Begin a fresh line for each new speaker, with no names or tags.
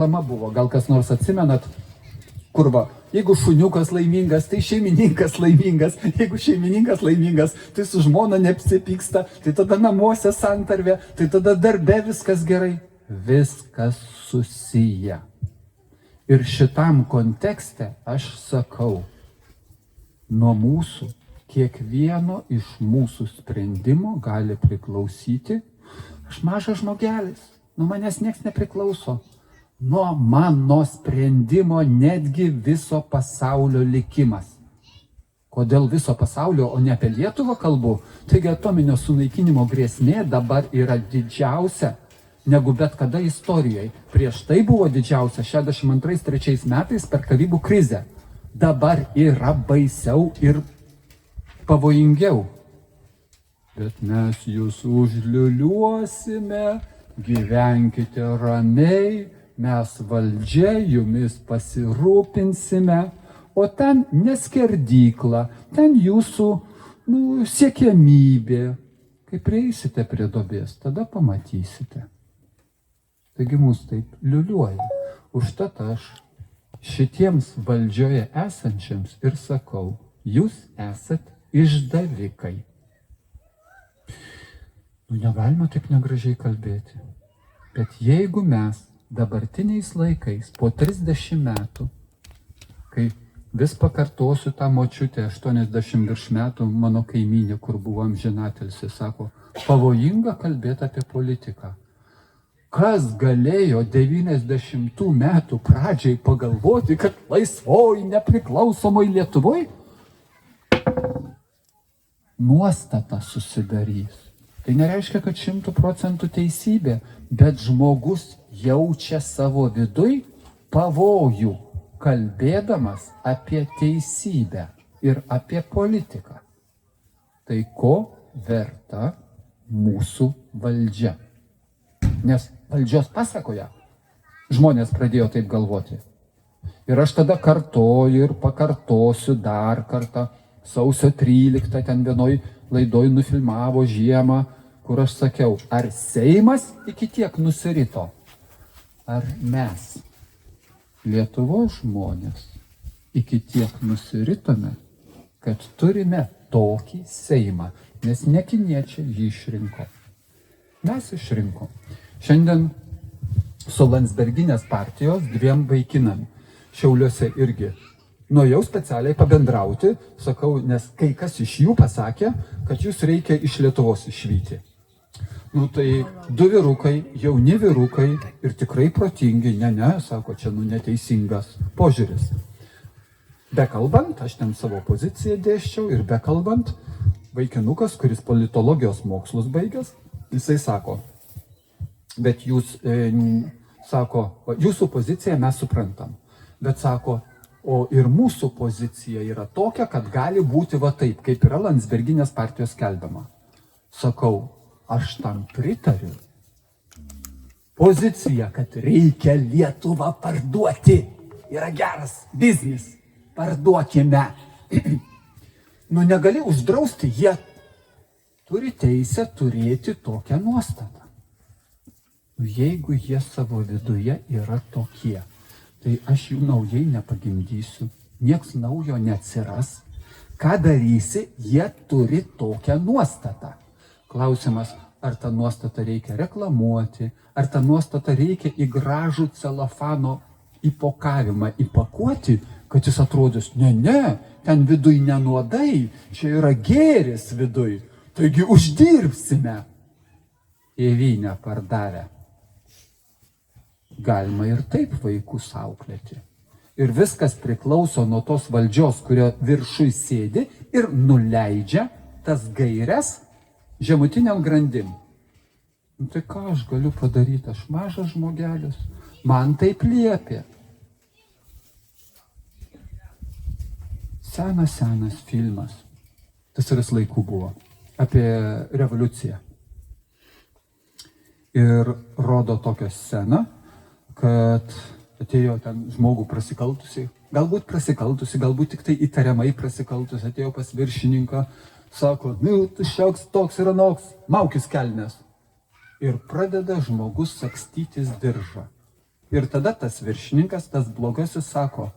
reklama buvo, gal kas nors atsimenat, kur va, jeigu šuniukas laimingas, tai šeimininkas laimingas, jeigu šeimininkas laimingas, tai su žmona neapsipyksta, tai tada namuose santarvė, tai tada darbe viskas gerai. Viskas susiję. Ir šitam kontekste aš sakau, nuo mūsų, kiekvieno iš mūsų sprendimo gali priklausyti, aš mažas žmogelis, nuo manęs nieks nepriklauso, nuo mano sprendimo netgi viso pasaulio likimas. Kodėl viso pasaulio, o ne apie Lietuvą kalbu? Taigi atominio sunaikinimo grėsmė dabar yra didžiausia negu bet kada istorijoje. Prieš tai buvo didžiausia 62-63 metais per Karibų krizę. Dabar yra baisiau ir pavojingiau. Bet mes jūs užliuliuosime, gyvenkite ramiai, mes valdžia jumis pasirūpinsime, o ten neskerdykla, ten jūsų siekiamybė. Kai prieisite prie duobės, tada pamatysite. Taigi mus taip liuliuoja. Užtat aš šitiems valdžioje esančiams ir sakau, jūs esat išdavikai. Negalima taip negražiai kalbėti. Bet jeigu mes dabartiniais laikais, po 30 metų, kai vis pakartosiu tą močiutę, 80 virš metų, mano kaimynė, kur buvo amžinatilsį, sako, pavojinga kalbėti apie politiką. Kas galėjo 90 metų pradžiai pagalvoti, kad laisvoj, nepriklausomoj Lietuvoj nuostata susidarys. Tai nereiškia, kad 100% teisybė, bet žmogus jaučia savo viduj pavojų, kalbėdamas apie teisybę ir apie politiką. Tai ko verta mūsų valdžia? Nes valdžios pasakoje žmonės pradėjo taip galvoti. Ir aš tada kartoju ir pakartosiu dar kartą. Sausio 13 ten vienoj laidoj nufilmavo žiemą, kur aš sakiau, ar Seimas iki tiek nusirito? Ar mes, Lietuvos žmonės, iki tiek nusiritome, kad turime tokį Seimą, nes ne kiniečiai jį išrinko. Mes išrinkom. Šiandien su Landsberginės partijos 2 vaikinami. Šiauliuose irgi. Nuėjau specialiai pabendrauti, sakau, nes kai kas iš jų pasakė, kad jūs reikia iš Lietuvos išvyti. Tai 2 vyrukai, jauni vyrukai ir tikrai protingi, sako, čia neteisingas požiūris. Bekalbant, aš ten savo poziciją dėsčiau ir bekalbant, vaikinukas, kuris politologijos mokslus baigęs, jisai sako, bet jūs, sako, jūsų poziciją mes suprantam, bet sako, o ir mūsų pozicija yra tokia, kad gali būti va taip, kaip yra Landsberginės partijos skelbiama. Sakau, aš tam pritariu. Pozicija, kad reikia Lietuvą parduoti, yra geras biznis, parduokime. Negali uždrausti, jie turi teisę turėti tokią nuostatą. Jeigu jie savo viduje yra tokie, tai aš jų naujai nepagimdysiu, nieks naujo neatsiras. Ką darysi, jie turi tokią nuostatą. Klausimas, ar tą nuostatą reikia reklamuoti, ar tą nuostatą reikia į gražų celofano įpakavimą įpakuoti, kad jis atrodys, ne, ten viduj nenuodai, čia yra gėris viduj, taigi uždirbsime. Tėvynę pardavę. Galima ir taip vaikus auklėti. Ir viskas priklauso nuo tos valdžios, kurio viršui sėdi ir nuleidžia tas gairias žemutiniam grandim. Tai ką aš galiu padaryti, aš mažas žmogelis, man taip liepė. Senas filmas, TSRS laikų buvo, apie revoliuciją. Ir rodo tokią sceną, kad atėjo ten žmogų prasikaltusi, galbūt tik tai įtariamai prasikaltusi, atėjo pas viršininką, sako, tu šioks toks ir anoks, maukis kelnes. Ir pradeda žmogus sakstytis diržą. Ir tada tas viršininkas, tas blogasis sako,